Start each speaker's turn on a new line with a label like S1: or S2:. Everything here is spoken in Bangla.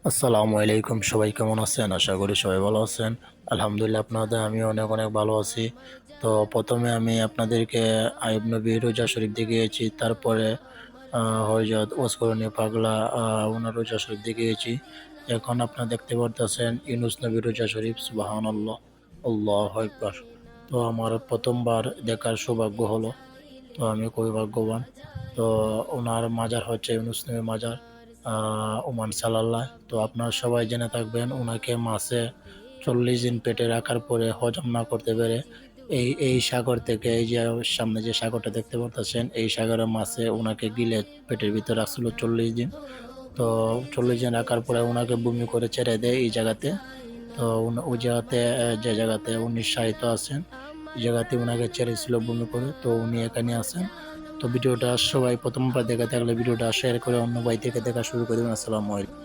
S1: আসসালামু আলাইকুম, সবাই কেমন আছেন? আশা করি সবাই ভালো আছেন। আলহামদুলিল্লাহ আপনাদের আমিও অনেক অনেক ভালো আছি। তো প্রথমে আমি আপনাদেরকে আইয়ুব নবী রোজা শরীফ দেখিয়েছি, তারপরে হযরত ওসমানী পাগলা ওনার রোজা শরীফ দেখিয়েছি। এখন আপনারা দেখতে পারতেছেন ইউনুস নবীর রোজা শরীফ। সুবহানাল্লাহ, আল্লাহু আকবার। তো আমার প্রথমবার দেখার সৌভাগ্য হলো। তো আমি খুবই ভাগ্যবান। তো ওনার মাজার হচ্ছে ইউনুস নবীর মাজার, ওমান সালাল্লাহ। তো আপনারা সবাই জেনে থাকবেন ওনাকে মাছে ৪০ দিন পেটে রাখার পরে হজম না করতে পেরে এই সাগর থেকে, এই যে সামনে যে সাগরটা দেখতে পারতেছেন, এই সাগরের মাছে ওনাকে গিলে পেটের ভিতরে রাখছিল ৪০ দিন। তো ৪০ দিন রাখার পরে ওনাকে বমি করে ছেড়ে দেয় এই জায়গাতে। তো ওই জায়গাতে যে জায়গাতে উনি শায়িত আছেন, ওই জায়গাতে উনাকে ছেড়েছিল বমি করে। তো উনি এখানে আছেন। তো ভিডিওটা সবাই প্রথমবার দেখে থাকলে ভিডিওটা শেয়ার করে অন্য ভাই থেকে দেখা শুরু করে দিবেন। আসসালামু আলাইকুম।